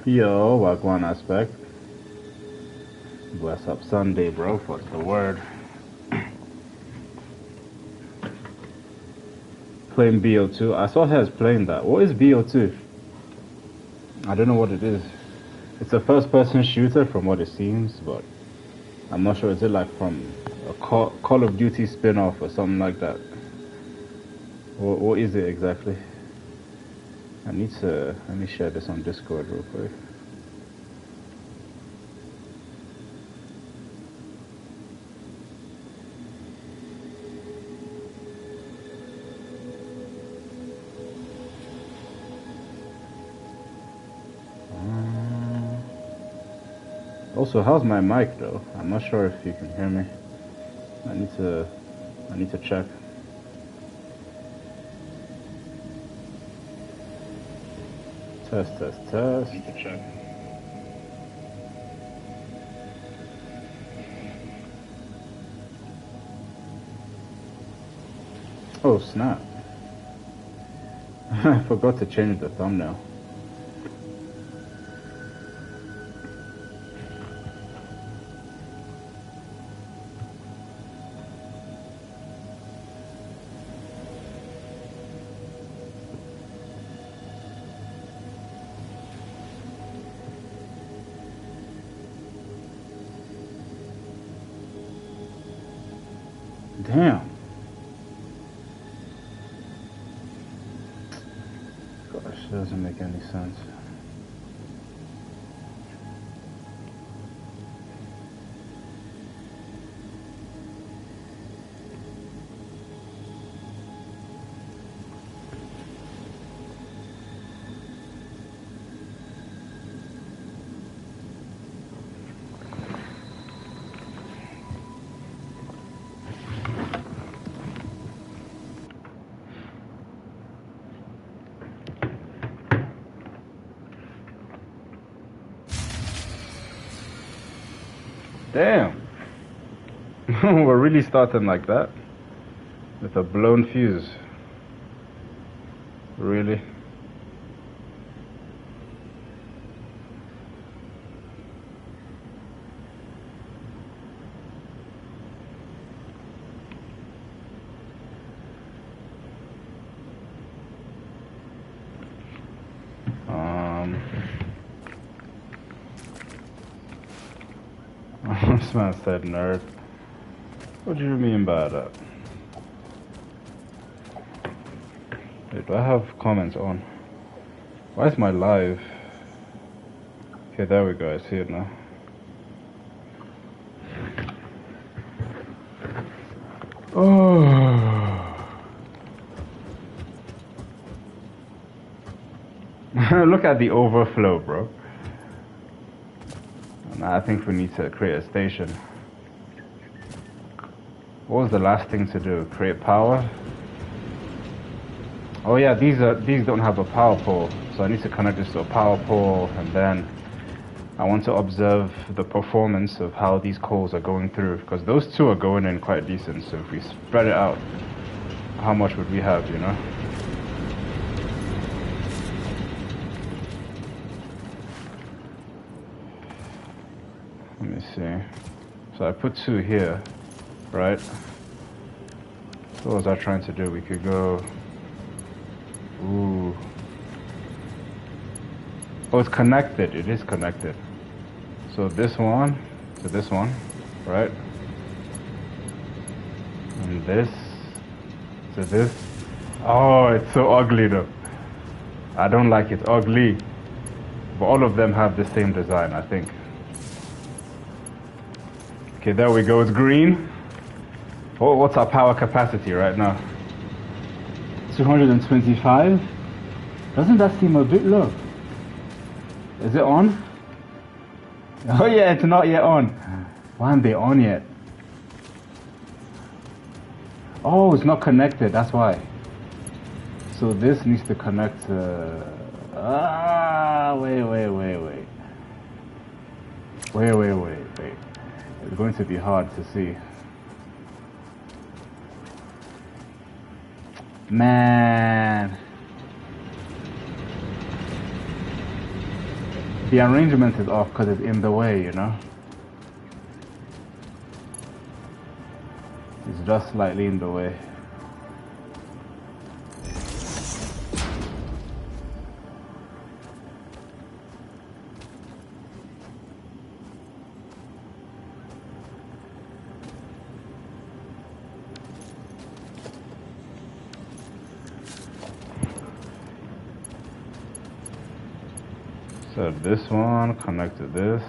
Yo, Wagwan aspect. Bless up Sunday, bro. What's the word? Playing BO2. I saw Hez playing that. What is BO2? I don't know what it is. It's a first-person shooter from what it seems, but I'm not sure. Is it like from a Call of Duty spin-off or something like that? What is it exactly? Let me share this on Discord real quick. Also, how's my mic though? I'm not sure if you can hear me. I need to check. Test. I need to check. Oh snap. I forgot to change the thumbnail. Damn. Gosh, it doesn't make any sense. Damn. We're really starting like that? With a blown fuse. Really? This man said nerd. What do you mean by that? Wait, do I have comments on? Why is my live? Okay, there we go, I see it now. Oh. Look at the overflow, bro. I think we need to create a station. What was the last thing to do? Create power? Oh yeah, these don't have a power pole, so I need to connect this to a power pole, and then I want to observe the performance of how these coals are going through, because those two are going in quite decent. So if we spread it out, how much would we have, you know? Let me see. So I put 2 here, right? So what was I trying to do? We could go... Ooh. Oh, it's connected. It is connected. So this one to this one, right? And this to this. Oh, it's so ugly though. I don't like it. Ugly. But all of them have the same design, I think. Okay, there we go. It's green. Oh, what's our power capacity right now? 225? Doesn't that seem a bit low? Is it on? Oh yeah, it's not yet on. Why aren't they on yet? Oh, it's not connected, that's why. So this needs to connect to... Wait. It's going to be hard to see. Man. The arrangement is off because it's in the way, you know? It's just slightly in the way. So this one connect to this.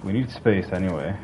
We need space anyway.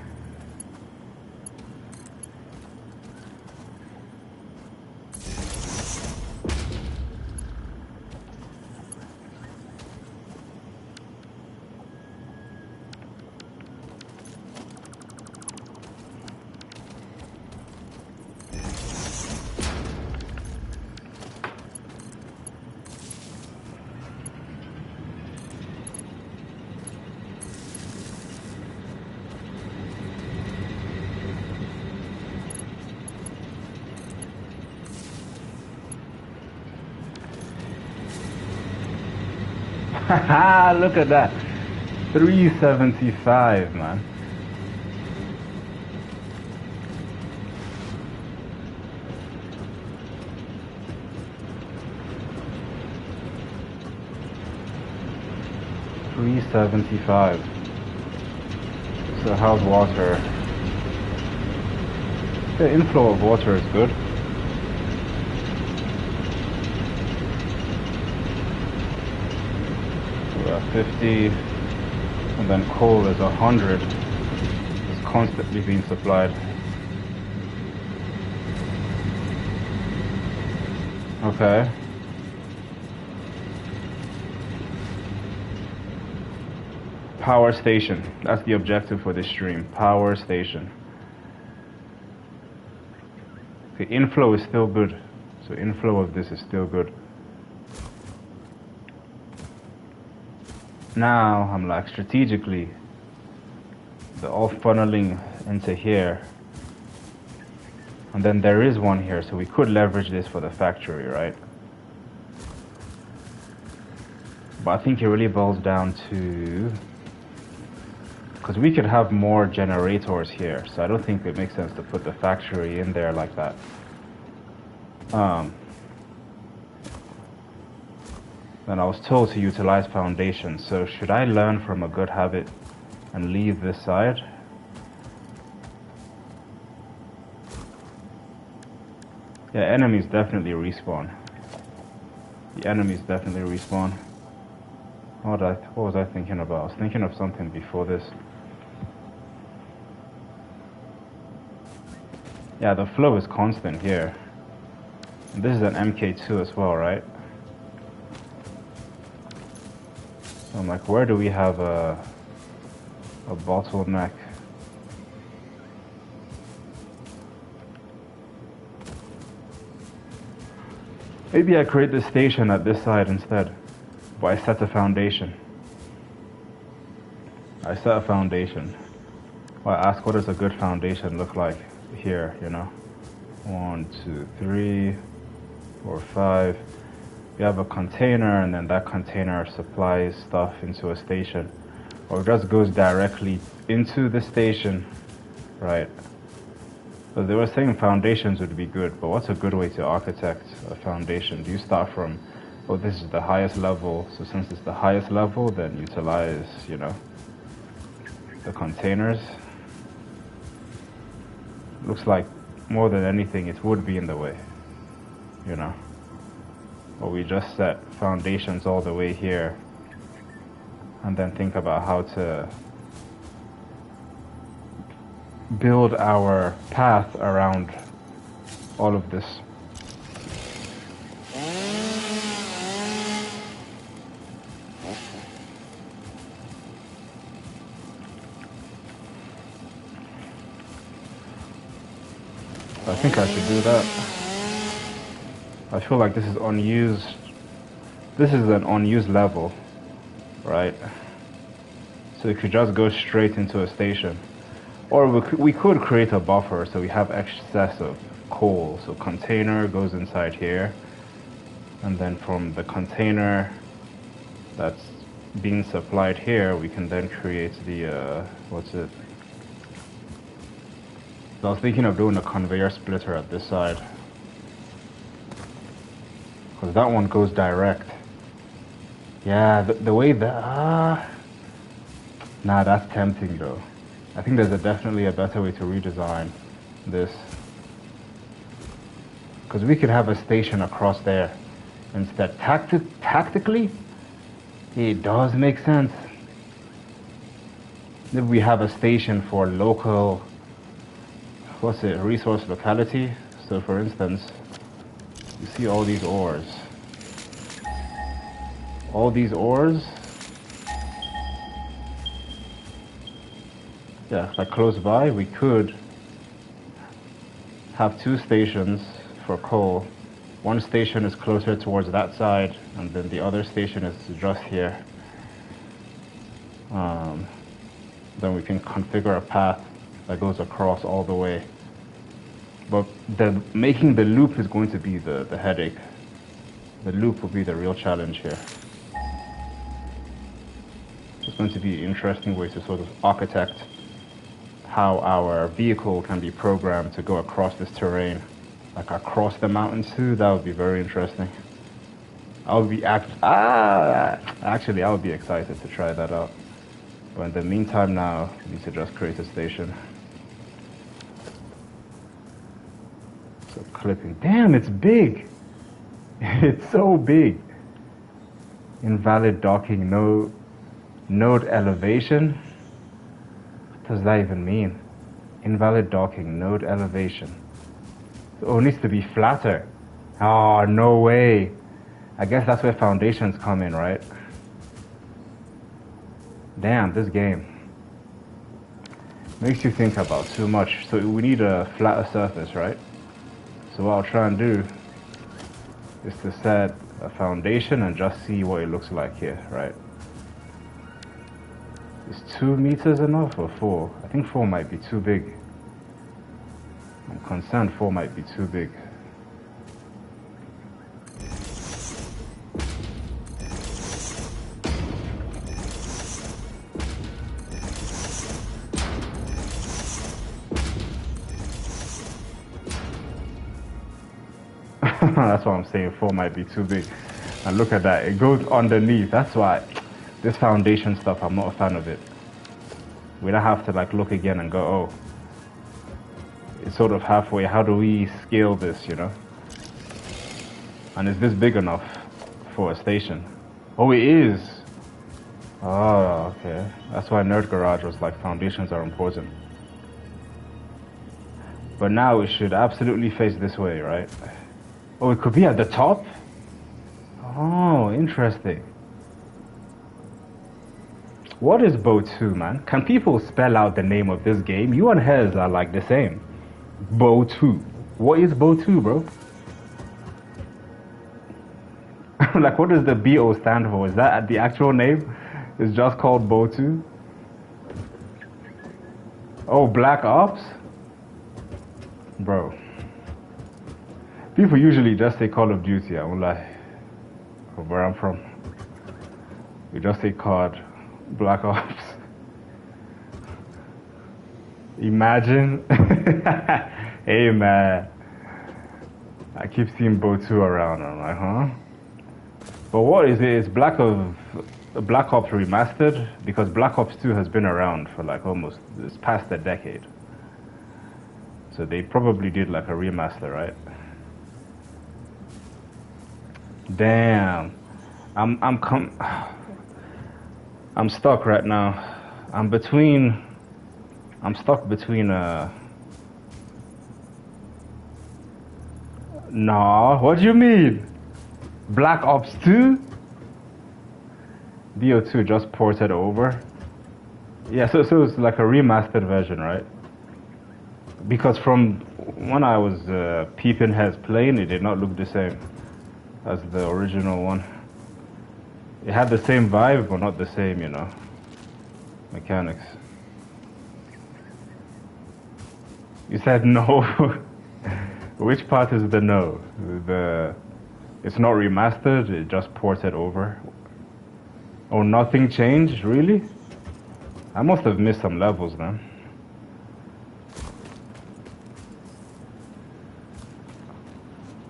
Haha, look at that. 375, man. $375. So how's water? The inflow of water is good. We're at 50, and then coal is 100. It's constantly being supplied. Okay. Power station. That's the objective for this stream. Power station. Okay, inflow is still good. So inflow of this is still good. Now I'm like strategically, they're all funneling into here. And then there is one here, so we could leverage this for the factory, right? But I think it really boils down to, because we could have more generators here, so I don't think it makes sense to put the factory in there like that. Then I was told to utilize foundation, so should I learn from a good habit and leave this side? Yeah, enemies definitely respawn. The enemies definitely respawn. What was I thinking about? I was thinking of something before this. Yeah, the flow is constant here. This is an MK2 as well, right? So I'm like, where do we have a bottleneck? Maybe I create this station at this side instead, but I set a foundation. I set a foundation. Well, I ask, what does a good foundation look like here, you know? 1, 2, 3, 4, 5. We have a container, and then that container supplies stuff into a station, or it just goes directly into the station, right? So they were saying foundations would be good, but what's a good way to architect a foundation? Do you start from, oh, this is the highest level, so since it's the highest level, then utilize, you know, the containers? Looks like more than anything it would be in the way, you know? Or we just set foundations all the way here and then think about how to build our path around all of this. I think I should do that. I feel like this is unused. This is an unused level, right? So we could just go straight into a station. Or we could create a buffer so we have excess of coal. So container goes inside here, and then from the container that's being supplied here, we can then create the what's it? So I was thinking of doing a conveyor splitter at this side, because that one goes direct. Yeah, the way that nah, that's tempting though. I think there's definitely a better way to redesign this, because we could have a station across there instead. Tactically, it does make sense. If we have a station for local, what's it, resource locality. So for instance, you see all these ores. All these ores, yeah, like close by, we could have two stations for coal. One station is closer towards that side, and then the other station is just here. Then we can configure a path that goes across all the way. But making the loop is going to be the headache. The loop will be the real challenge here. It's going to be an interesting way to sort of architect how our vehicle can be programmed to go across this terrain. Like across the mountains too, that would be very interesting. I would be actually I would be excited to try that out. But in the meantime now, we need to just create a station. So clipping, damn, it's big. It's so big. Invalid docking, no node elevation. What does that even mean? Invalid docking, node elevation. Oh, it needs to be flatter. Oh, no way. I guess that's where foundations come in, right? Damn, this game makes you think about too much. So we need a flatter surface, right? So what I'll try and do is to set a foundation and just see what it looks like here, right? Is 2 meters enough or 4? I think 4 might be too big. I'm concerned 4 might be too big. That's what I'm saying, 4 might be too big. And look at that, it goes underneath. That's why this foundation stuff, I'm not a fan of it. We don't have to like look again and go, oh, it's sort of halfway. How do we scale this, you know? And is this big enough for a station? Oh, it is. Oh, okay. That's why Nerd Garage was like, foundations are important. But now it should absolutely face this way, right? Oh, it could be at the top? Oh, interesting. What is Bow 2, man? Can people spell out the name of this game? You and Hez are like the same. Bow 2. What is Bow 2, bro? Like, what does the BO stand for? Is that the actual name? It's just called Bow 2? Oh, Black Ops? Bro. People usually just say Call of Duty, I won't lie. From where I'm from. We just say COD, Black Ops. Imagine. Hey man. I keep seeing Bow 2 around, I'm like, huh? But what is it? It's Black Ops Remastered? Because Black Ops 2 has been around for like almost, it's past a decade. So they probably did like a remaster, right? Damn. I'm stuck right now. I'm stuck between Nah, what do you mean? Black Ops 2? BO2 just ported over. Yeah, so it's like a remastered version, right? Because from when I was peeping Heads playing, it did not look the same as the original one. It had the same vibe, but not the same, you know, mechanics. You said no. Which part is the no? It's not remastered, it just ported over. Oh, nothing changed? Really? I must have missed some levels then.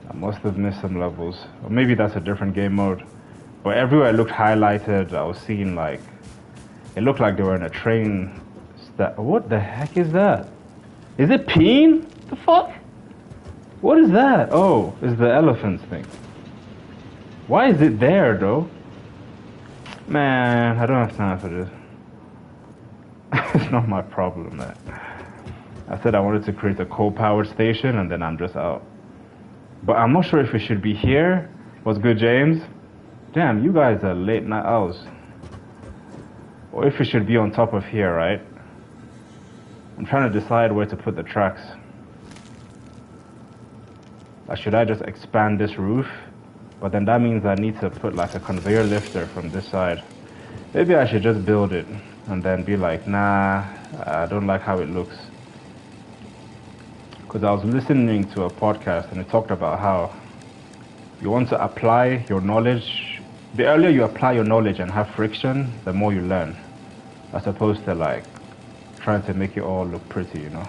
I must have missed some levels. Or maybe that's a different game mode. But everywhere it looked highlighted, I was seeing like... It looked like they were in a train... What the heck is that? Is it peeing? The fuck? What is that? Oh, it's the elephants thing. Why is it there, though? Man, I don't have time for this. It's not my problem, man. I said I wanted to create a coal-powered station, and then I'm just out. But I'm not sure if it should be here. What's good, James? Damn, you guys are late night owls. Or if it should be on top of here, right? I'm trying to decide where to put the tracks. Should I just expand this roof? But then that means I need to put like a conveyor lifter from this side. Maybe I should just build it and then be like, nah, I don't like how it looks. Because I was listening to a podcast and it talked about how you want to apply your knowledge. The earlier you apply your knowledge and have friction, the more you learn. As opposed to like trying to make it all look pretty, you know.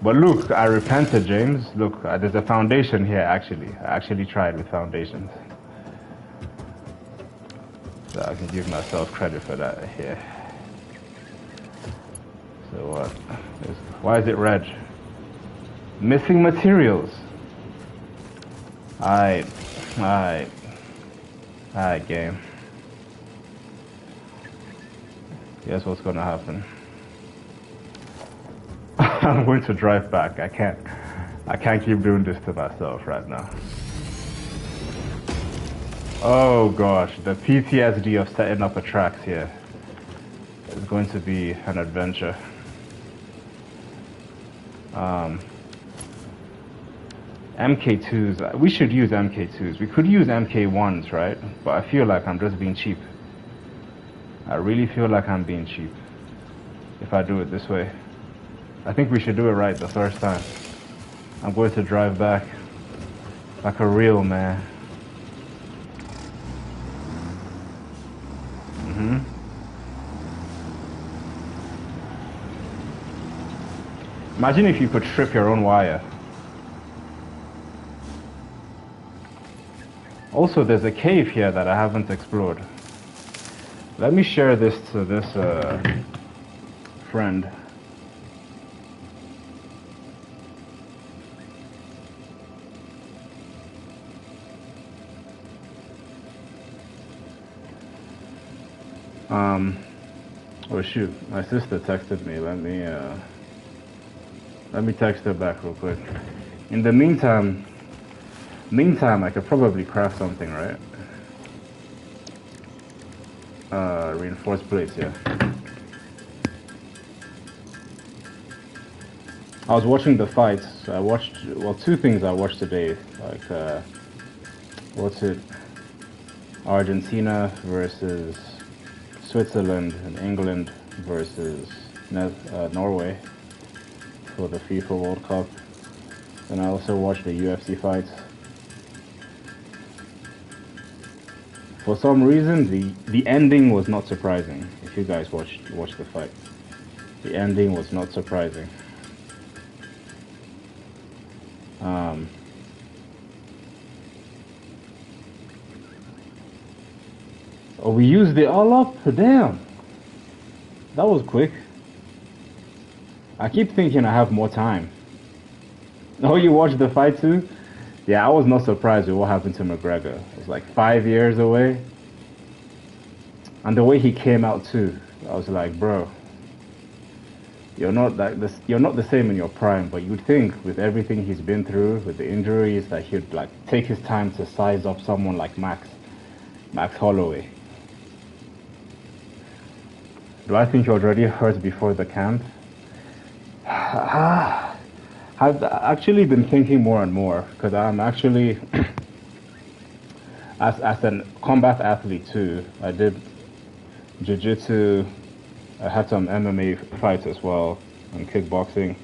But look, I repented, James. Look, there's a foundation here, actually. I actually tried with foundations. So I can give myself credit for that here. So what? Why is it red? Missing materials. Alright, game. Guess what's gonna happen? I'm going to drive back. I can't keep doing this to myself right now. Oh gosh, the PTSD of setting up a tracks here is going to be an adventure. MK2s, we should use MK2s. We could use MK1s, right? But I feel like I'm just being cheap. I really feel like I'm being cheap if I do it this way. I think we should do it right the first time. I'm going to drive back like a real man. Imagine if you could strip your own wire. Also, there's a cave here that I haven't explored. Let me share this to this friend. Oh shoot, my sister texted me. Let me text her back real quick. In the meantime, I could probably craft something, right? Reinforced plates, yeah. I was watching the fights. I watched, well, two things I watched today. Like, what's it? Argentina versus Switzerland and England versus Norway for the FIFA World Cup. And I also watched the UFC fights. For some reason, the ending was not surprising. If you guys watched the fight, the ending was not surprising. Oh, we used it all up? Damn. That was quick. I keep thinking I have more time. Oh, you watched the fight too? Yeah, I was not surprised with what happened to McGregor. It was like 5 years away. And the way he came out too, I was like, bro, you're not like this, you're not the same in your prime, but you'd think with everything he's been through, with the injuries, that he'd like take his time to size up someone like Max Holloway. Do I think he was already hurt before the camp? I've actually been thinking more and more, because I'm actually, as a combat athlete too, I did jiu-jitsu, I had some MMA fights as well, and kickboxing.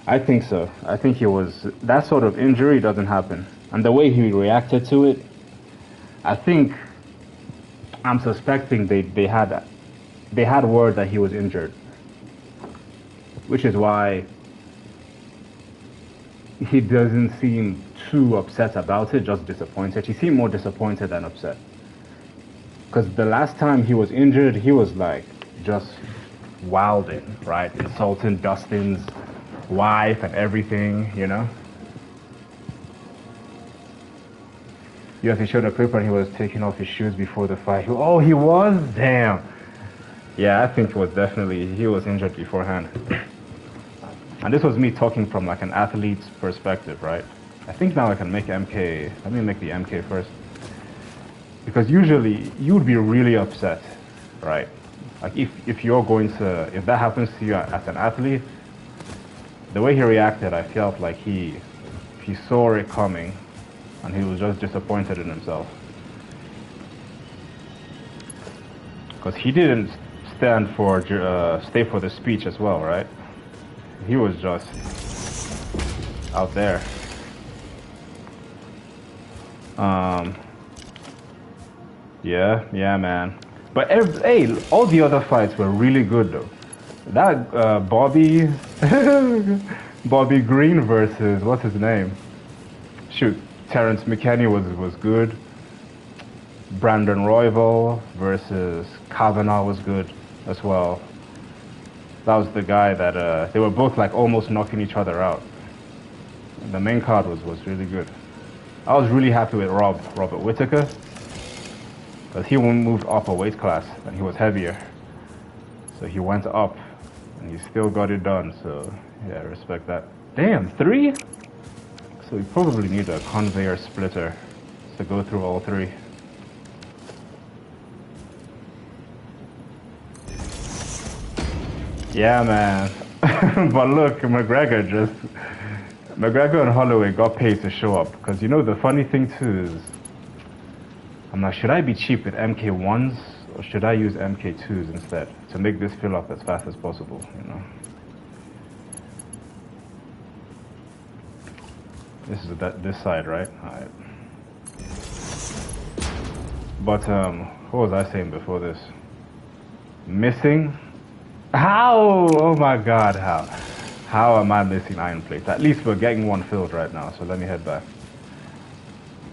I think so. I think he was that sort of injury doesn't happen, and the way he reacted to it, I think I'm suspecting they had word that he was injured, which is why he doesn't seem too upset about it, just disappointed. He seemed more disappointed than upset. Because the last time he was injured, he was like just wilding, right? Insulting Dustin's wife and everything, you know? Yes, he showed a clip when he was taking off his shoes before the fight. Oh, he was? Damn. Yeah, I think he was injured beforehand. And this was me talking from like an athlete's perspective, right? I think now I can make MK. Let me make the MK first. Because usually you would be really upset, right? Like if you're going to, if that happens to you as an athlete, the way he reacted, I felt like he saw it coming and he was just disappointed in himself. Because he didn't stand for, stay for the speech as well, right? He was just out there. Yeah, man. But hey, all the other fights were really good though. That Bobby Green versus what's his name? Shoot, Terrence McKinney was good. Brandon Royval versus Kavanaugh was good as well. That was the guy that they were both like almost knocking each other out. The main card was really good. I was really happy with Robert Whittaker, because he moved up a weight class and he was heavier. So he went up and he still got it done. So yeah, I respect that. Damn, 3? So we probably need a conveyor splitter to go through all 3. Yeah, man. But look, McGregor and Holloway got paid to show up. Because you know the funny thing too is, I'm like, should I be cheap with MK1s or should I use MK2s instead to make this fill up as fast as possible, you know? This is this side, right? Alright. But what was I saying before this? Missing? How? Oh my god, how? How am I missing iron plates? At least we're getting one filled right now, so let me head back.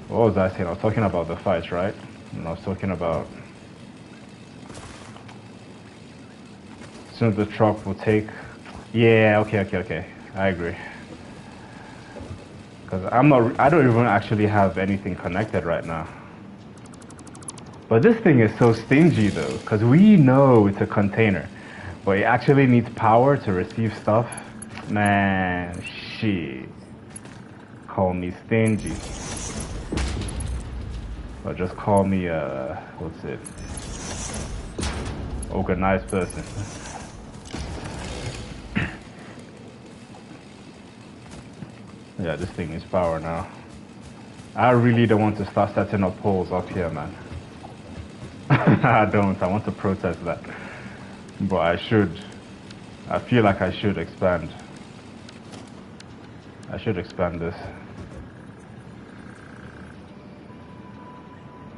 What was I saying? I was talking about the fights, right? And I was talking about as soon as the truck will take. Yeah, okay. I agree. Because I don't even actually have anything connected right now. But this thing is so stingy though, because we know it's a container, but it actually needs power to receive stuff. Man, shit. Call me stingy. Or just call me, what's it? Organized person. Yeah, this thing needs power now. I really don't want to start setting up poles up here, man. I don't. I want to protest that. But I should. I feel like I should expand. I should expand this.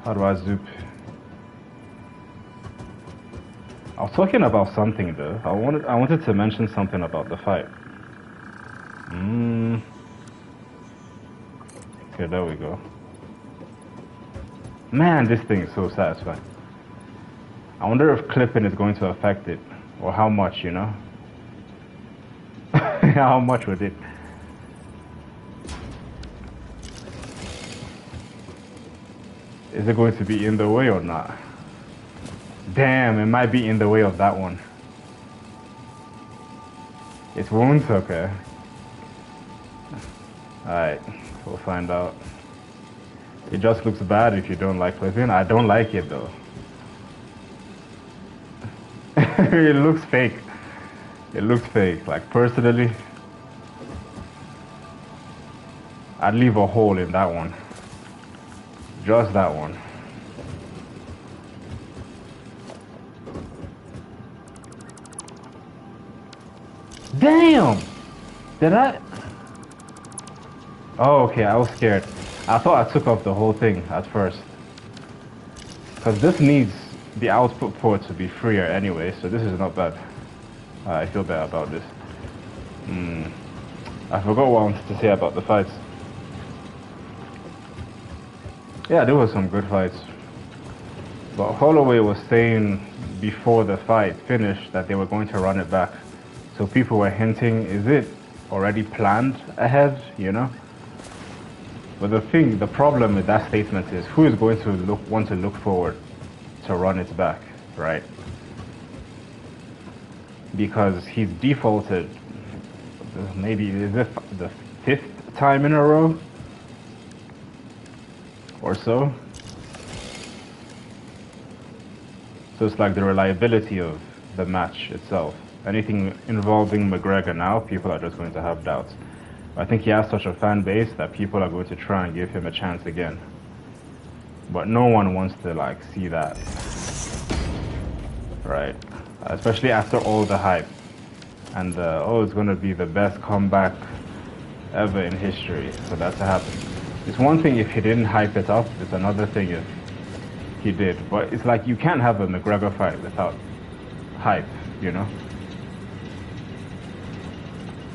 How do I zoop? I was talking about something though. I wanted to mention something about the fight. Okay, there we go. Man, this thing is so satisfying. I wonder if clipping is going to affect it, or how much, you know? How much would it? Is it going to be in the way or not? Damn, it might be in the way of that one. It won't? Okay. Alright, we'll find out. It just looks bad if you don't like clipping. I don't like it though. It looks fake. It looks fake. Like personally, I'd leave a hole in that one. Just that one. Damn! Did I? Oh, okay, I was scared. I thought I took off the whole thing at first. Because this needs the output port to be freer anyway, so this is not bad. I feel bad about this. I forgot what I wanted to say about the fights. Yeah, there was some good fights. But Holloway was saying before the fight finished that they were going to run it back. So people were hinting, is it already planned ahead, you know? But the problem with that statement is who is going to want to look forward to run it back, right? Because he's defaulted, maybe is it the 5th time in a row or so? So it's like the reliability of the match itself. Anything involving McGregor now, people are just going to have doubts. I think he has such a fan base that people are going to try and give him a chance again. But no one wants to like see that, right? Especially after all the hype. And oh, it's going to be the best comeback ever in history for that to happen. It's one thing if he didn't hype it up, it's another thing if he did. But it's like you can't have a McGregor fight without hype, you know?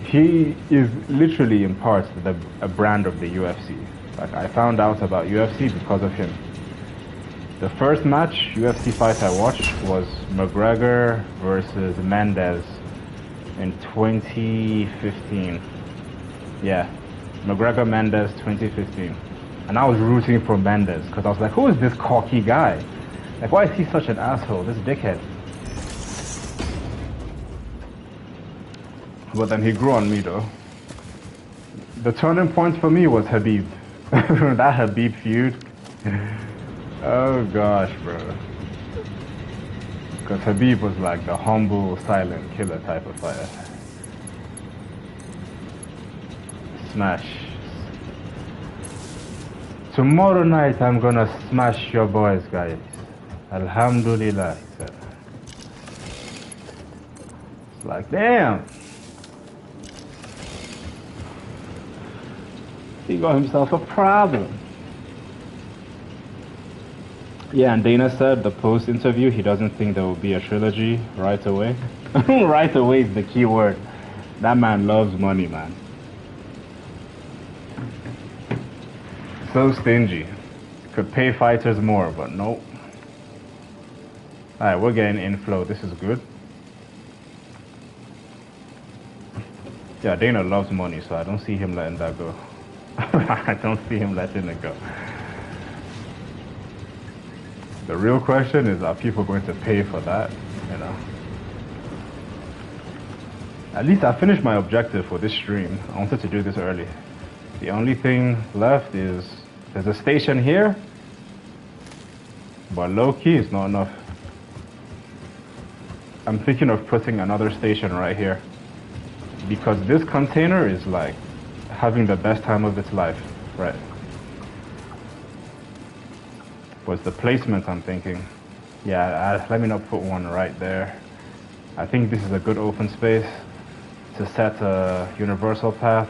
He is literally in part a brand of the UFC. Like I found out about UFC because of him. The first match UFC fight I watched was McGregor versus Mendes in 2015. Yeah, McGregor Mendes 2015. And I was rooting for Mendes because I was like, who is this cocky guy? Like, why is he such an asshole, this dickhead? But then he grew on me though. The turning point for me was Khabib. That Khabib feud. Oh gosh, bro. Because Khabib was like the humble, silent killer type of fighter. Smash. Tomorrow night I'm gonna smash your boys, guys. Alhamdulillah. It's like, damn. He got himself a problem. Yeah, and Dana said the post-interview he doesn't think there will be a trilogy right away. Right away is the key word. That man loves money, man. So stingy. Could pay fighters more, but nope. Alright, we're getting inflow. This is good. Yeah, Dana loves money, so I don't see him letting that go. I don't see him letting it go. The real question is, are people going to pay for that? You know. At least I finished my objective for this stream. I wanted to do this early. The only thing left is there's a station here, but low key it's not enough. I'm thinking of putting another station right here because this container is like having the best time of its life, right? Was the placement I'm thinking. Yeah, let me not put one right there. I think this is a good open space to set a universal path.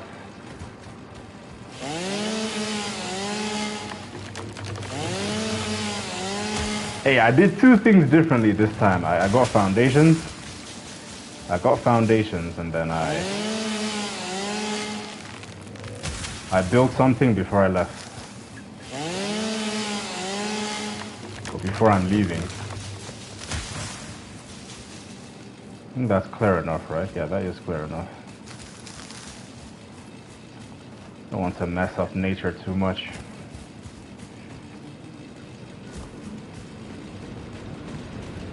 Hey, I did two things differently this time. I got foundations. And then I built something before I left. Or before I'm leaving. I think that's clear enough, right? Yeah, that is clear enough. Don't want to mess up nature too much.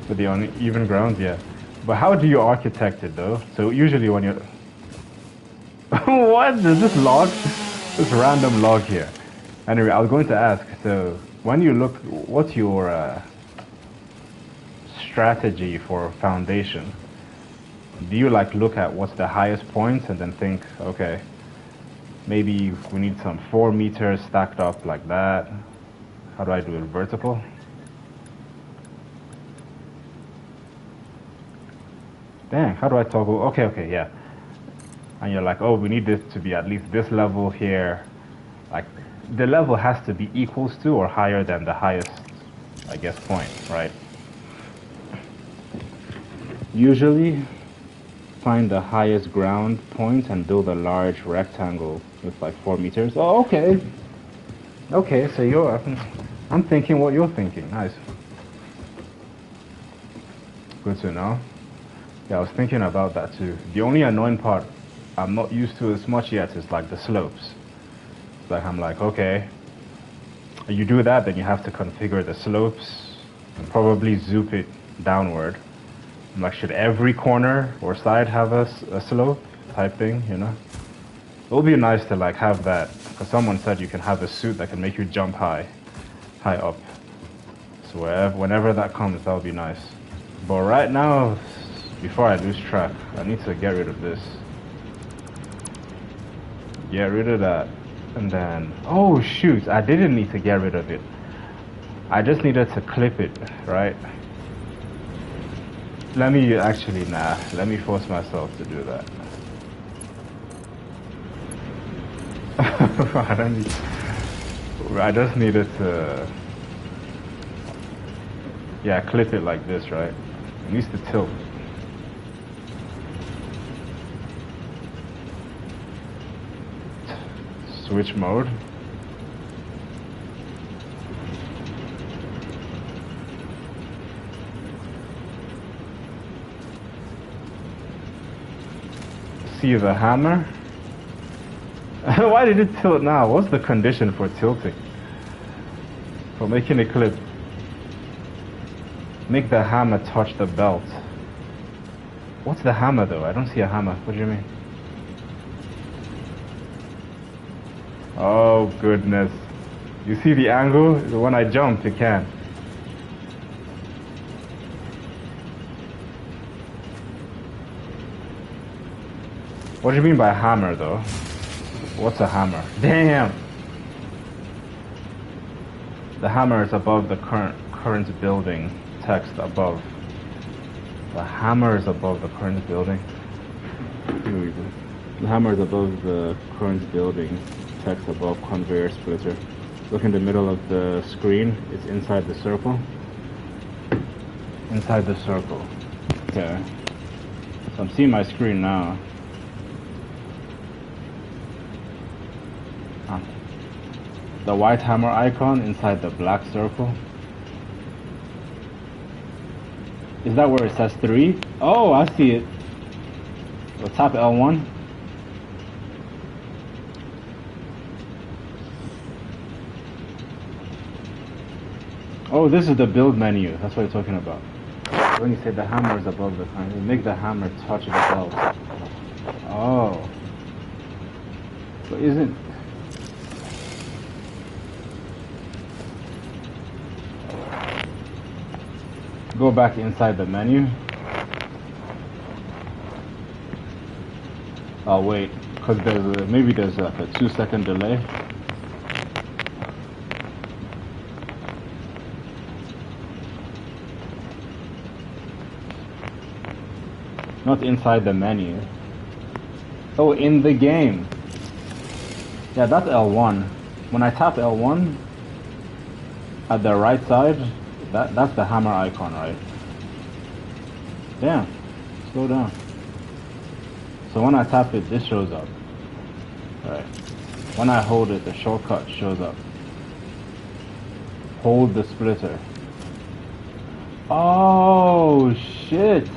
To the uneven ground, yeah. But how do you architect it though? So usually when you're... What? There's this log? This random log here. Anyway, I was going to ask, so when you look, what's your strategy for foundation? Do you like look at what's the highest point and then think, okay, maybe we need some 4 meters stacked up like that? How do I do it? Vertical? Dang, how do I toggle? Okay, yeah. and you're like, oh, we need this to be at least this level here. Like, the level has to be equals to or higher than the highest, I guess, point, right? Usually, find the highest ground point and build a large rectangle with like 4 meters. Oh, okay. Okay, so I'm thinking what you're thinking. Nice. Good to know. Yeah, I was thinking about that too. The only annoying part I'm not used to as much yet is like the slopes. Like I'm like, okay, you do that, then you have to configure the slopes and probably zoom it downward. I'm like, should every corner or side have a slope type thing, you know? It would be nice to like have that, because someone said you can have a suit that can make you jump high up. So whenever that comes, that would be nice. But right now, before I lose track, I need to get rid of this. Get rid of that. And then, oh shoot, I didn't need to get rid of it. I just needed to clip it, right? Let me force myself to do that. I just needed to, yeah, clip it like this, right? It needs to tilt. Switch mode. See the hammer? Why did it tilt now? What's the condition for tilting? For making a clip? Make the hammer touch the belt. What's the hammer though? I don't see a hammer. What do you mean? Oh goodness. You see the angle? When I jump, you can. What do you mean by hammer though? What's a hammer? Damn! The hammer is above the current building. Text above. The hammer is above the current building. Here we go. The hammer is above the current building. Text above conveyor splitter. Look in the middle of the screen. It's inside the circle. Inside the circle. Okay. So I'm seeing my screen now. The white hammer icon inside the black circle. Is that where it says 3? Oh, I see it. So tap L1. Oh, this is the build menu. That's what you're talking about. When you say the hammer is above the hammer, you make the hammer touch the belt. Oh. But isn't... Go back inside the menu. Oh wait, because maybe there's like a 2-second delay. Not inside the menu. Oh, in the game. Yeah, that's L1. When I tap L1 at the right side, that's the hammer icon, right? Damn, slow down. So when I tap it, this shows up. Alright. When I hold it, the shortcut shows up. Hold the splitter. Oh shit.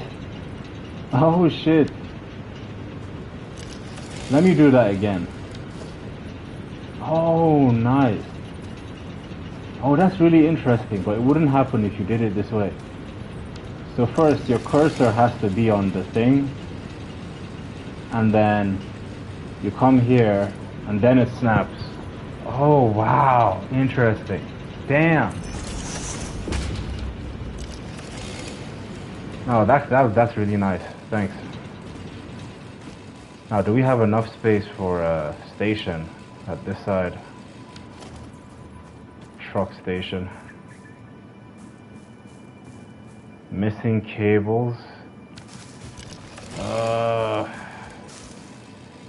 Oh shit. Let me do that again. Oh, nice. Oh, that's really interesting, but it wouldn't happen if you did it this way. So first, your cursor has to be on the thing, and then you come here, and then it snaps. Oh, wow, interesting. Damn. Oh, that's really nice. Thanks. Now, do we have enough space for a station at this side? Truck station. Missing cables.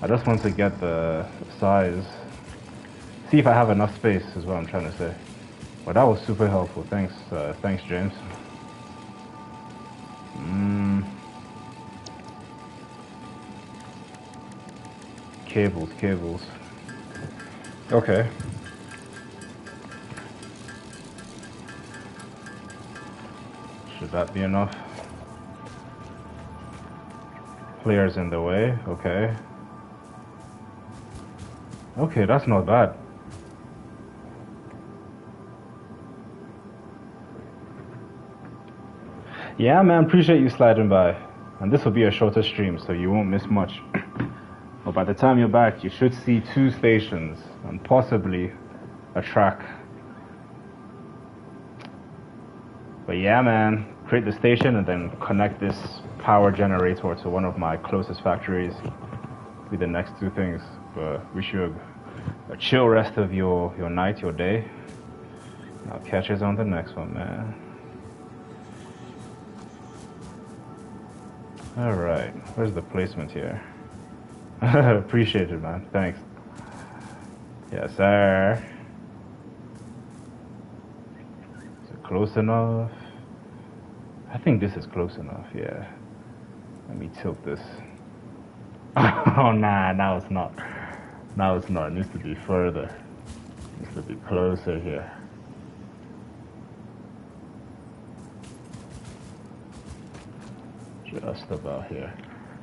I just want to get the size. See if I have enough space is what I'm trying to say. Well, that was super helpful. Thanks, thanks, James. Cables. Okay. Should that be enough? Players in the way, okay. Okay, that's not bad. Yeah, man, appreciate you sliding by. And this will be a shorter stream, so you won't miss much. But by the time you're back, you should see 2 stations and possibly a track. But yeah, man, create the station and then connect this power generator to one of my closest factories. Be the next 2 things. But wish you a chill rest of your night, your day. I'll catch us on the next one, man. Alright, where's the placement here? Appreciate it, man. Thanks. Yes, sir. Is it close enough? I think this is close enough, yeah. Let me tilt this. Oh, nah, now it's not. Now it's not. It needs to be further. It needs to be closer here. Just about here.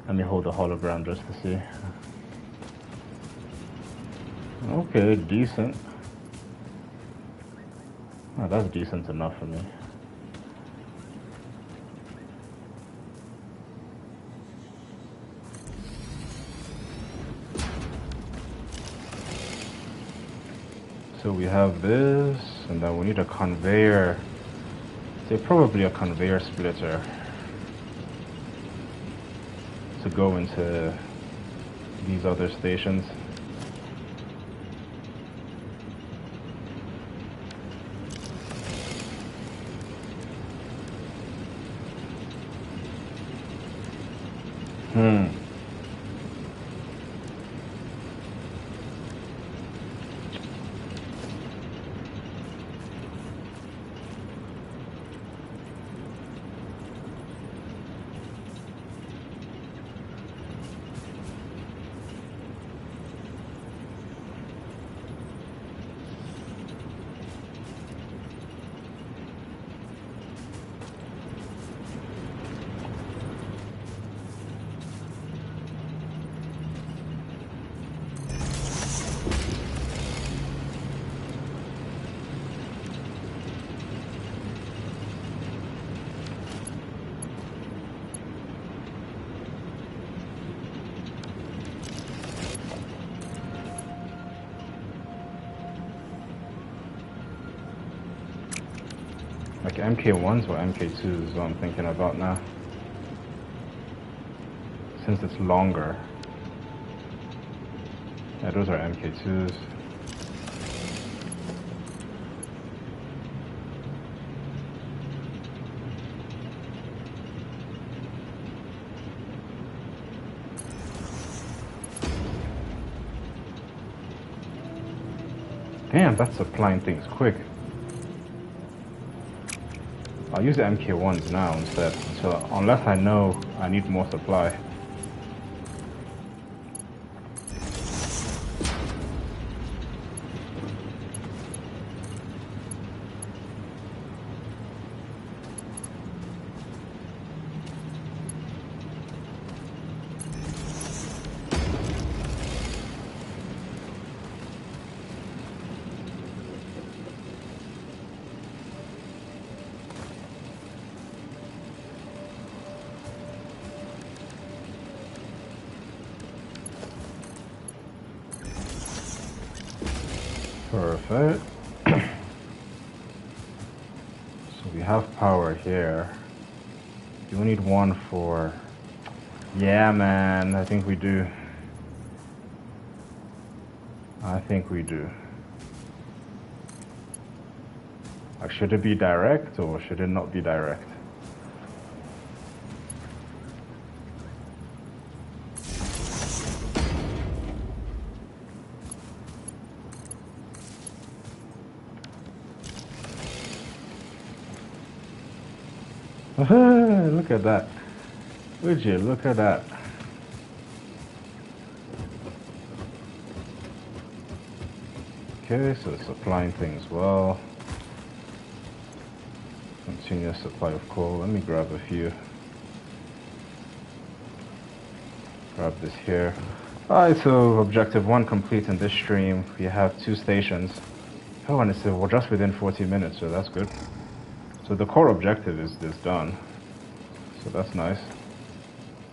Let me hold the hologram just to see. Okay, decent. Oh, that's decent enough for me. So we have this, and then we need a conveyor. So probably a conveyor splitter to go into these other stations. Like MK1s or MK2s is what I'm thinking about now. Since it's longer. Yeah, those are MK2s. Damn, that's supplying things quick. I'll use the MK1s now instead, so unless I know I need more supply. Perfect. So we have power here. Do we need one for... Yeah, man, I think we do. I think we do. Like, should it be direct or should it not be direct? Look at that. Would you look at that? Okay, so it's supplying things well. Continuous supply of coal. Let me grab a few. Grab this here. Alright, so objective 1 complete in this stream. We have 2 stations. Oh, and it's we're just within 40 minutes, so that's good. So the core objective is done. So that's nice.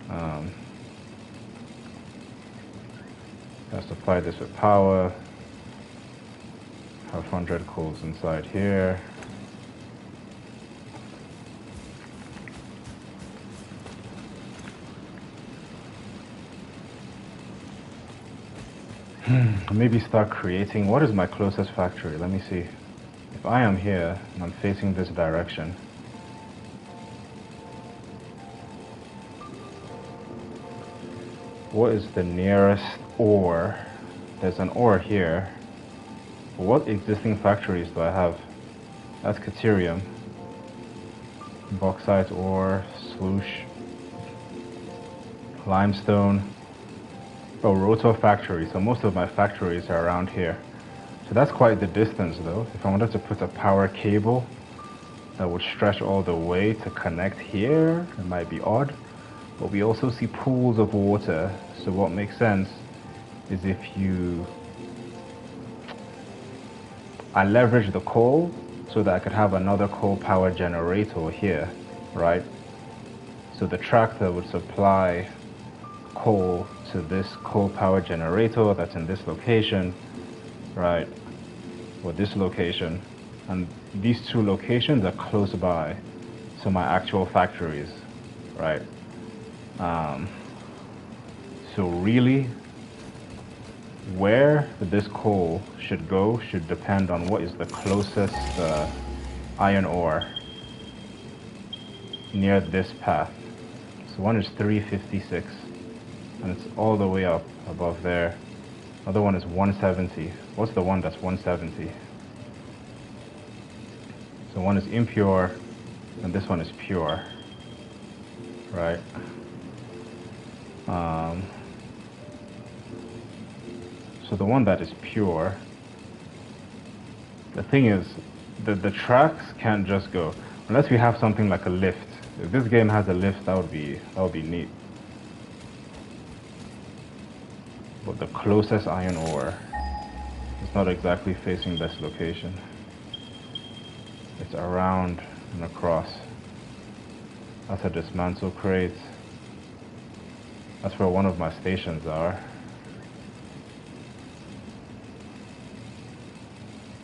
I'll supply this with power. Have 100 coals inside here. Maybe start creating. What is my closest factory? Let me see. If I am here and I'm facing this direction, what is the nearest ore? There's an ore here. What existing factories do I have? That's Caterium, bauxite ore, sloosh, limestone. Oh, rotor factory. So most of my factories are around here. So that's quite the distance though. If I wanted to put a power cable that would stretch all the way to connect here, it might be odd. But we also see pools of water. So what makes sense is if I leverage the coal so that I could have another coal power generator here, right? So the tractor would supply coal to this coal power generator that's in this location, right? Or this location. And these 2 locations are close by to my actual factories, right? So really, where this coal should go should depend on what is the closest iron ore near this path. So one is 356, and it's all the way up above there. Other one is 170. What's the one that's 170? So one is impure, and this one is pure, right? So the one that is pure, the thing is, the tracks can't just go unless we have something like a lift. If this game has a lift, that would be neat. But the closest iron ore is not exactly facing this location. It's around and across. That's a dismantle crate. That's where one of my stations are.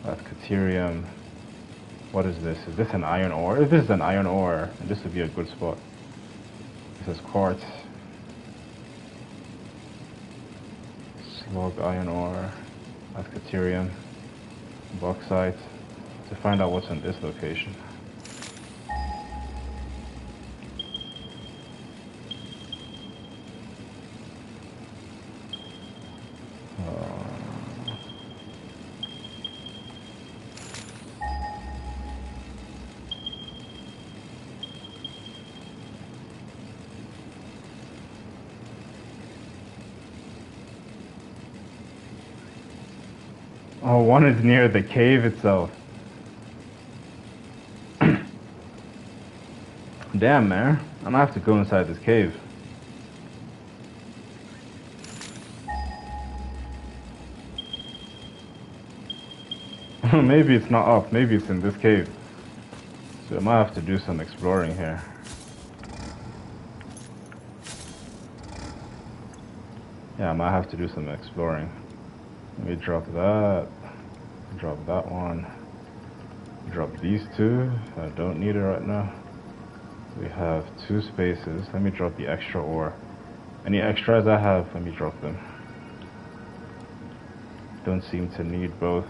That's Caterium. What is this? Is this an iron ore? If this is an iron ore, this would be a good spot. This is quartz. Slug iron ore. That's Caterium. Bauxite. To find out what's in this location. Oh, one is near the cave itself. Damn, man. I'm gonna have to go inside this cave. Maybe it's not up. Maybe it's in this cave. So I might have to do some exploring here. Yeah, I might have to do some exploring. Let me drop that. Drop that one. Drop these 2. I don't need it right now. We have 2 spaces. Let me drop the extra ore. Any extras I have, let me drop them. Don't seem to need both.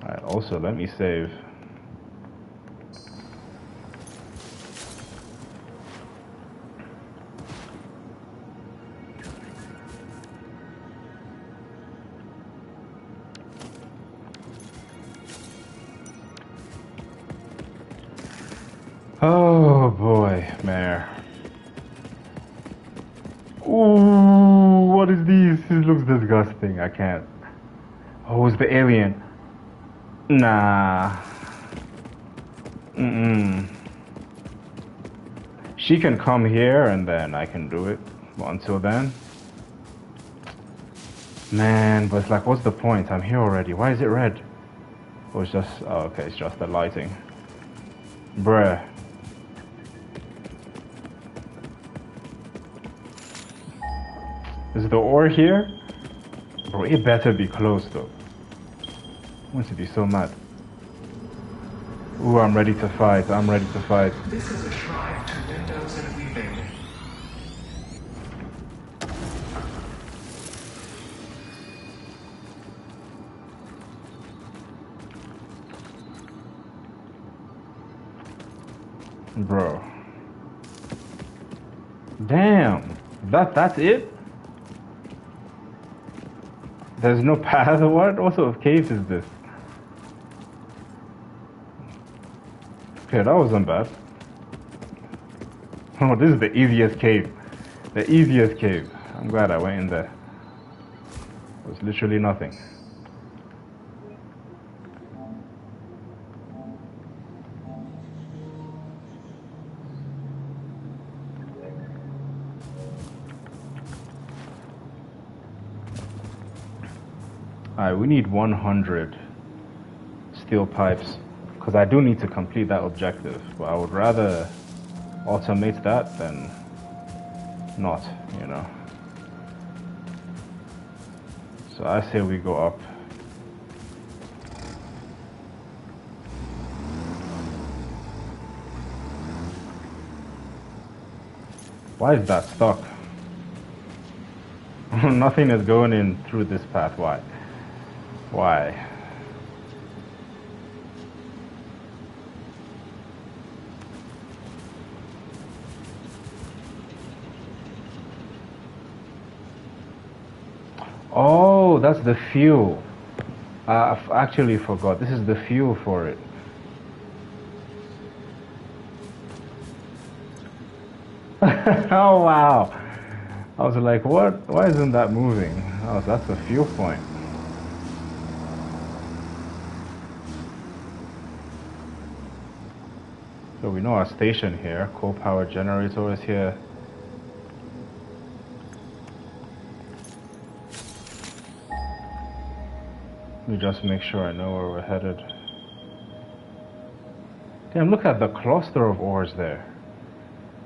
Alright, also let me save. Oh boy, Mare. Ooh, what is this? This looks disgusting. I can't. Oh, it's the alien. Nah. Mm-mm. She can come here and then I can do it. But until then. Man, but it's like, what's the point? I'm here already. Why is it red? Oh, it's just. Oh, okay, it's just the lighting. Bruh. Is the ore here? Bro, it better be close though. I'm going to be so mad. Ooh, I'm ready to fight. I'm ready to fight. This is a shrine to windows and weaving. Bro. Damn. That's it? There's no path? What sort of cave is this? Okay, that wasn't bad. Oh, this is the easiest cave. The easiest cave. I'm glad I went in there. It was literally nothing. Alright, we need 100 steel pipes. Because I do need to complete that objective. But I would rather automate that than not, you know. So I say we go up. Why is that stuck? Nothing is going in through this path. Why? Why? Oh, that's the fuel. I've actually forgot. This is the fuel for it. Oh, wow. I was like, what? Why isn't that moving? Oh, that's the fuel point. So we know our station here. Coal power generator is here. Let me just make sure I know where we're headed. Damn, look at the cluster of ores there.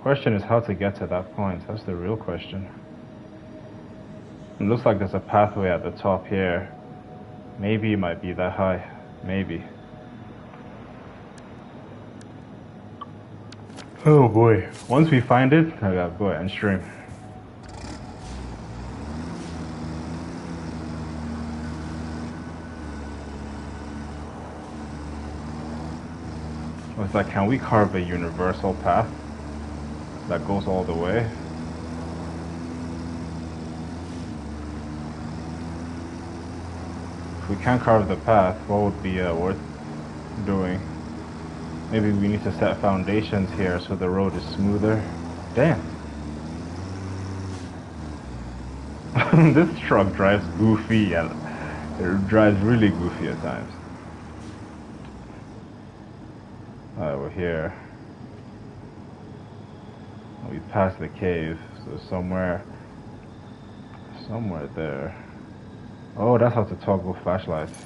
Question is how to get to that point. That's the real question. It looks like there's a pathway at the top here. Maybe it might be that high. Maybe. Oh boy. Once we find it, I gotta go and stream. It's like, can we carve a universal path that goes all the way? If we can't carve the path, what would be worth doing? Maybe we need to set foundations here so the road is smoother. Damn. This truck drives goofy and it drives really goofy at times. Alright, we're here. We passed the cave, so somewhere there. Oh, that's how to toggle flashlights.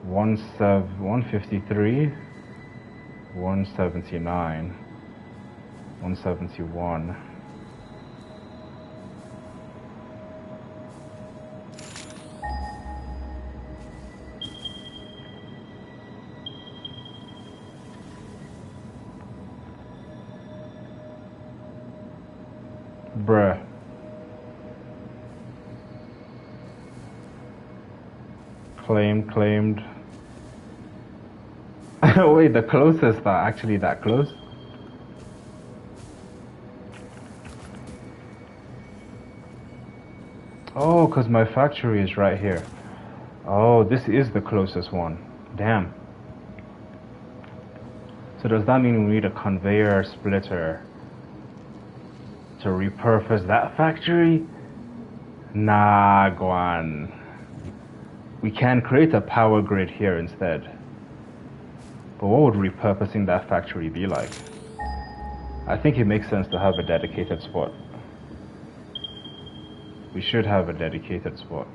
One 153, 179, 171. Bruh. Claimed. Wait, the closest are actually that close? Oh, because my factory is right here. Oh, this is the closest one. Damn. So does that mean we need a conveyor splitter to repurpose that factory? Nah, Guan. We can create a power grid here instead. But what would repurposing that factory be like? I think it makes sense to have a dedicated spot. We should have a dedicated spot.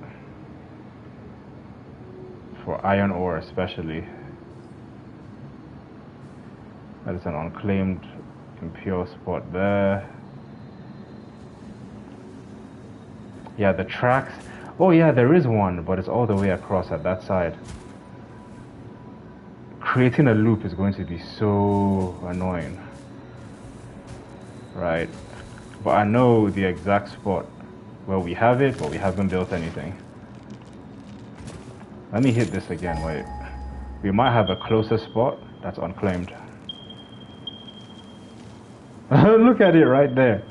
For iron ore especially. That is an unclaimed impure spot there. Yeah, the tracks. Oh yeah, there is one, but it's all the way across at that side. Creating a loop is going to be so annoying. Right. But I know the exact spot where we have it, but we haven't built anything. Let me hit this again, wait. We might have a closer spot that's unclaimed. Look at it right there.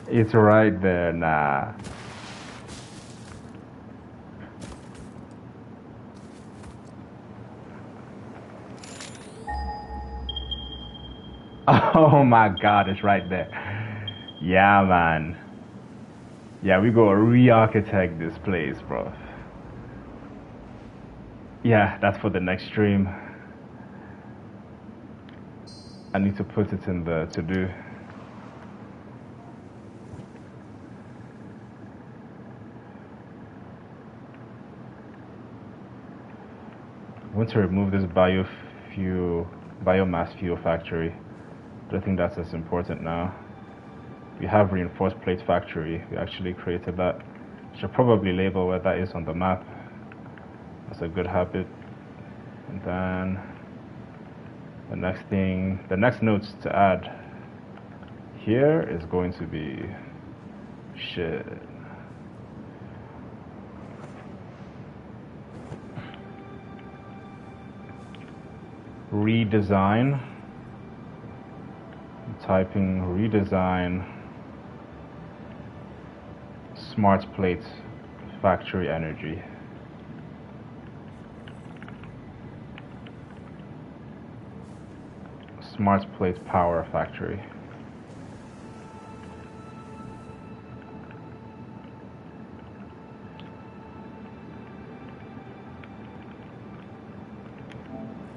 It's right there, nah. Oh my god, it's right there. Yeah, man. Yeah, we gotta re-architect this place, bro. Yeah, that's for the next stream. I need to put it in the to-do. I want to remove this biomass fuel factory. I don't think that's as important now. We have reinforced plate factory. We actually created that. Should probably label where that is on the map. That's a good habit. And then the next notes to add here is going to be shit. Redesign. I'm typing redesign smart plate factory energy. Smart plate power factory.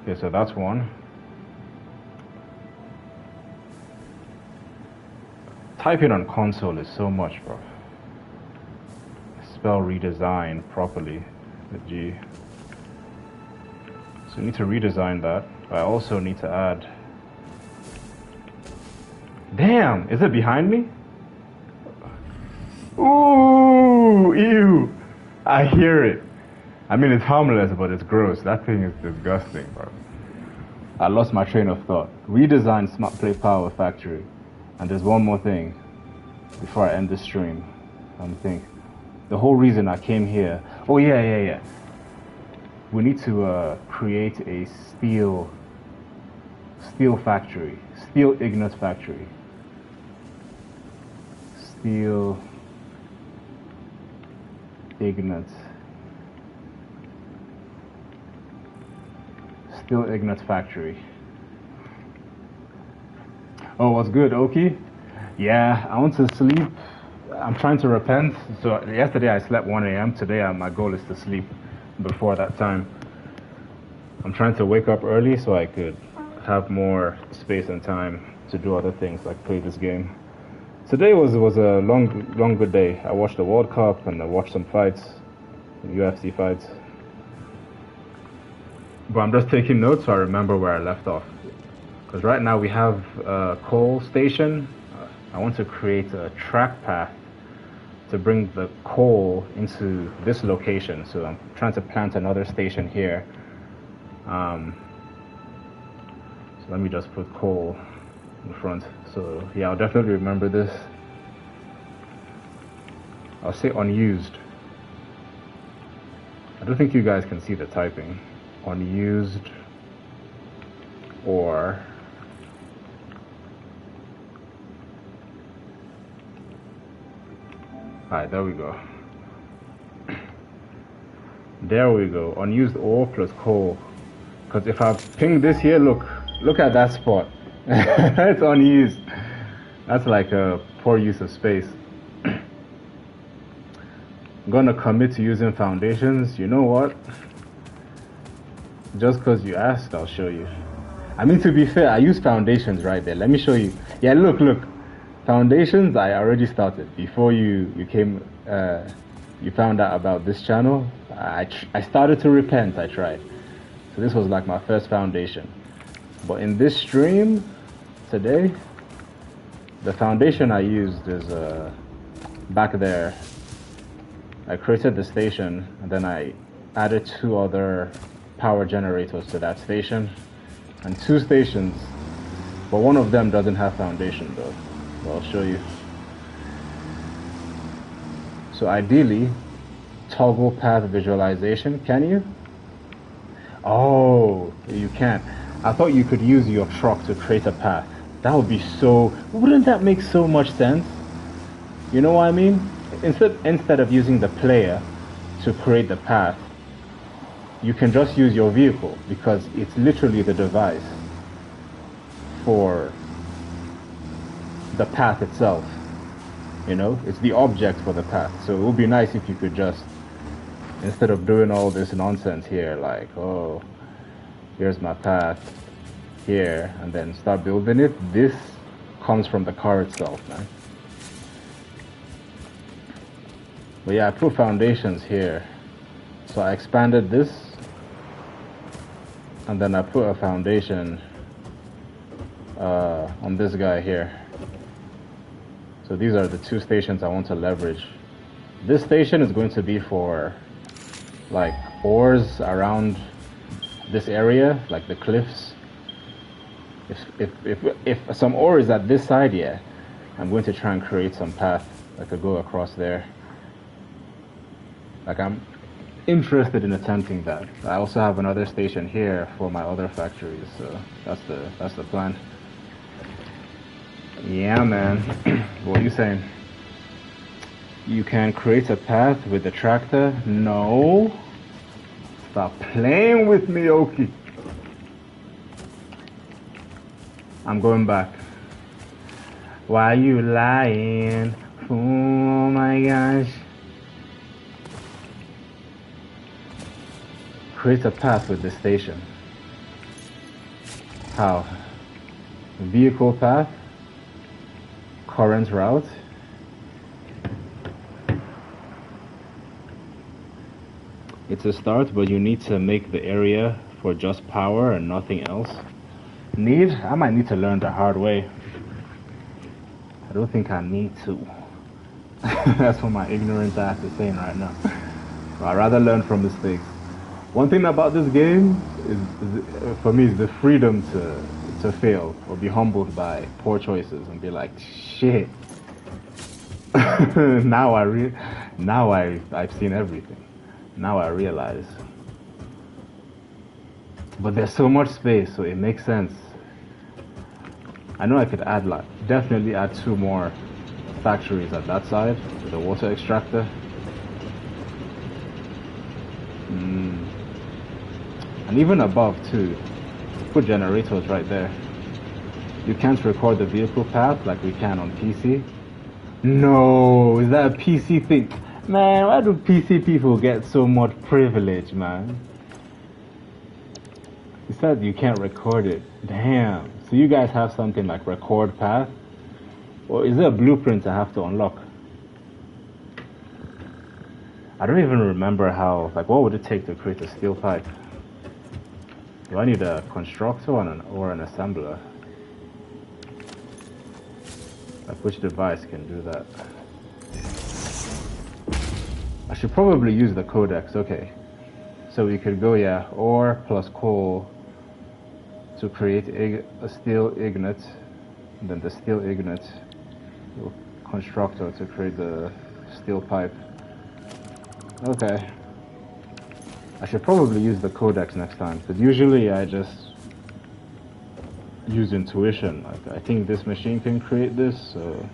Okay, so that's one. Typing on console is so much, bro. Spell redesign properly, the G. So we need to redesign that. I also need to add. Damn, is it behind me? Ooh, ew. I hear it. I mean, it's harmless, but it's gross. That thing is disgusting, bro. I lost my train of thought. Redesign smart plate power factory. And there's one more thing before I end the stream. I'm thinking. The whole reason I came here. Oh, yeah. We need to create a steel factory. Steel ingot factory. Steel ingot. Steel ingot factory. Oh, what's good, Oki? Yeah, I want to sleep. I'm trying to repent. So yesterday I slept 1 a.m. Today my goal is to sleep before that time. I'm trying to wake up early so I could have more space and time to do other things like play this game. Today was a long good day. I watched the World Cup and I watched some fights, UFC fights. But I'm just taking notes so I remember where I left off. Because right now we have a coal station. I want to create a track path to bring the coal into this location. So I'm trying to plant another station here. So let me just put coal in front. So yeah, I'll definitely remember this. I'll say unused. I don't think you guys can see the typing. Unused or Alright, there we go. There we go. Unused ore plus coal. Because if I ping this here, look at that spot. It's unused. That's like a poor use of space. I'm gonna commit to using foundations. You know what? Just because you asked, I'll show you. I mean, to be fair, I use foundations right there. Let me show you. Yeah, look. Foundations, I already started. Before you came, you found out about this channel. I started to repent, I tried. So this was like my first foundation. But in this stream, today, the foundation I used is back there. I created the station, and then I added 2 other power generators to that station. And 2 stations, but one of them doesn't have foundation though. So I'll show you. So ideally, toggle path visualization, can you? Oh, you can't. I thought you could use your truck to create a path. That would be so, wouldn't that make so much sense? You know what I mean? Instead of using the player to create the path, you can just use your vehicle because it's literally the device for the path itself. You know, it's the object for the path. So it would be nice if you could just, instead of doing all this nonsense here, like, oh, here's my path here, and then start building it. This comes from the car itself, man. But yeah, I put foundations here. So I expanded this, and then I put a foundation on this guy here. So these are the 2 stations I want to leverage. This station is going to be for like ores around this area, like the cliffs. If some ore is at this side, yeah, I'm going to try and create some path that could go across there. Like, I'm interested in attempting that. I also have another station here for my other factories, so that's the plan. Yeah, man. What are you saying? You can create a path with the tractor? No. Stop playing with me, Oki. I'm going back. Why you lying? Oh my gosh. Create a path with the station. How? Vehicle path? Current route? It's a start, but you need to make the area for just power and nothing else. I might need to learn the hard way. I don't think I need to. That's what my ignorant ass is saying right now. So I'd rather learn from mistakes. One thing about this game is for me, is the freedom to fail or be humbled by poor choices and be like, shit. Now I've seen everything. Now I realize. But there's so much space, so it makes sense. I know I could add, like, definitely add 2 more factories at that side with the water extractor. And even above too, put generators right there. You can't record the vehicle path like we can on PC. No, is that a PC thing? Man, why do PC people get so much privilege, man? You said you can't record it. Damn. So you guys have something like record path? Or is there a blueprint I have to unlock? I don't even remember how, like, what would it take to create a steel pipe? Do I need a constructor or an assembler? Like, which device can do that? I should probably use the codex, okay. So we could go, yeah, ore plus coal to create a steel ignite, and then the steel ignite constructor to create the steel pipe. Okay. I should probably use the codex next time, because usually I just use intuition. Like, I think this machine can create this, so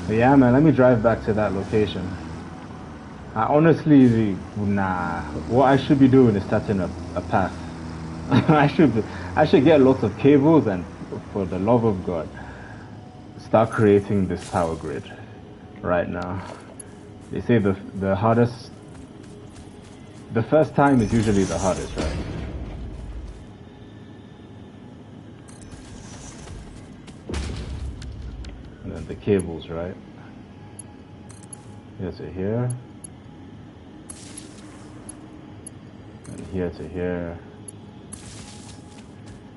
But yeah, man, let me drive back to that location. I honestly, nah. What I should be doing is setting up a path. I should get lots of cables and, for the love of God, start creating this power grid right now. They say the hardest, the first time is usually the hardest, right? And then the cables, right? Here to here, and here to here,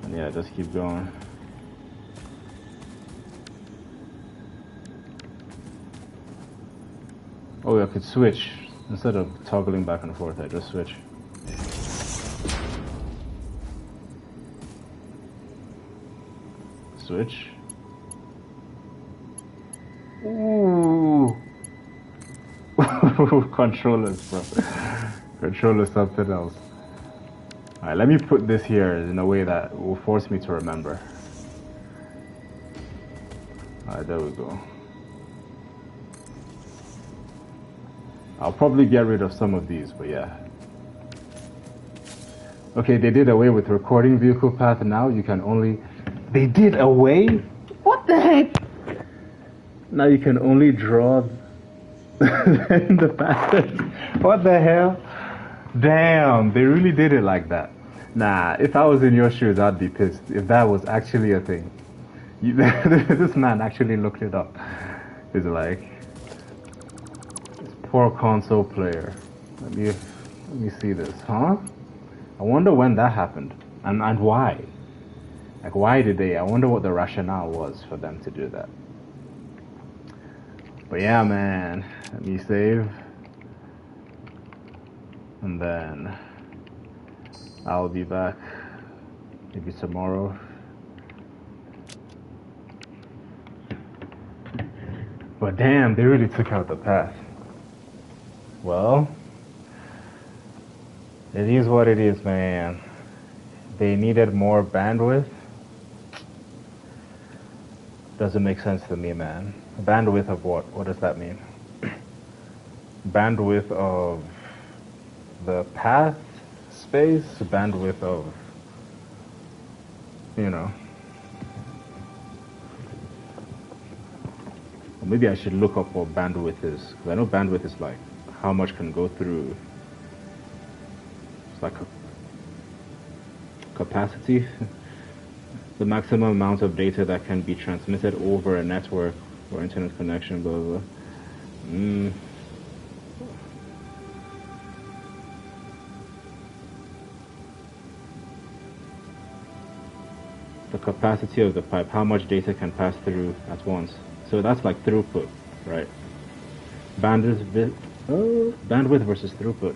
and yeah, just keep going. Oh, I could switch. Instead of toggling back and forth, I just switch. Switch. Ooh. Controllers, bro. Controllers, something else. Alright, let me put this here in a way that will force me to remember. Alright, there we go. I'll probably get rid of some of these, but yeah. Okay, they did away with recording vehicle path. Now you can only... They did away? What the heck? Now you can only draw the path. What the hell? Damn, they really did it like that. Nah, if I was in your shoes, I'd be pissed. If that was actually a thing. This man actually looked it up. He's like... Poor console player. Let me see this, huh? I wonder when that happened and why. Like, why did they? I wonder what the rationale was for them to do that. But yeah, man. Let me save, and then I'll be back maybe tomorrow. But damn, they really took out the path. Well, it is what it is, man. They needed more bandwidth. Doesn't make sense to me, man. Bandwidth of what? What does that mean? Bandwidth of the path space? Bandwidth of, you know. Or maybe I should look up what bandwidth is. Because I know bandwidth is like how much can go through. It's like a capacity. The maximum amount of data that can be transmitted over a network or internet connection, blah, blah, blah. The capacity of the pipe, how much data can pass through at once. So that's like throughput, right? Bandwidth versus throughput.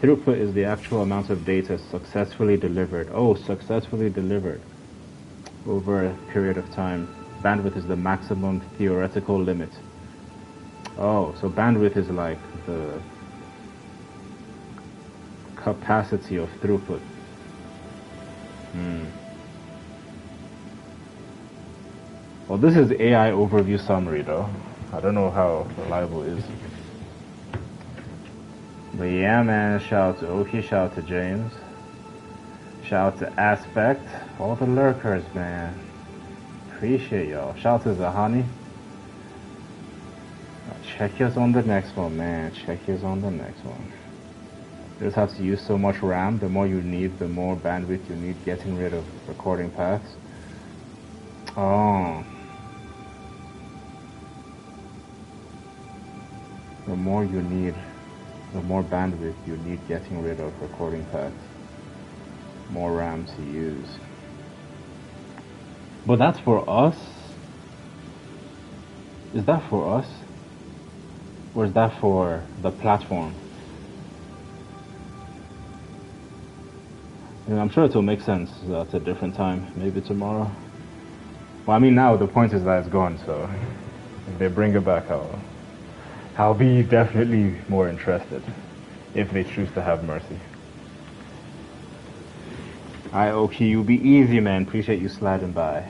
Throughput is the actual amount of data successfully delivered. Oh, successfully delivered over a period of time. Bandwidth is the maximum theoretical limit. Oh, so bandwidth is like the capacity of throughput. Well, this is AI overview summary, though. I don't know how reliable it is. But yeah, man, shout out to Oki, shout out to James. Shout out to Aspect, all the lurkers, man. Appreciate y'all. Shout out to Zahani. Check yours on the next one, man. Check yours on the next one. You just have to use so much RAM. The more you need, the more bandwidth you need, getting rid of recording paths. Oh. The more you need, the more bandwidth you need getting rid of recording paths. More RAM to use. But that's for us? Is that for us? Or is that for the platform? You know, I'm sure it will make sense at a different time, maybe tomorrow. Well, I mean, now the point is that it's gone, so if they bring it back, I'll be definitely more interested if they choose to have mercy. Alright, okay, you be easy, man. Appreciate you sliding by.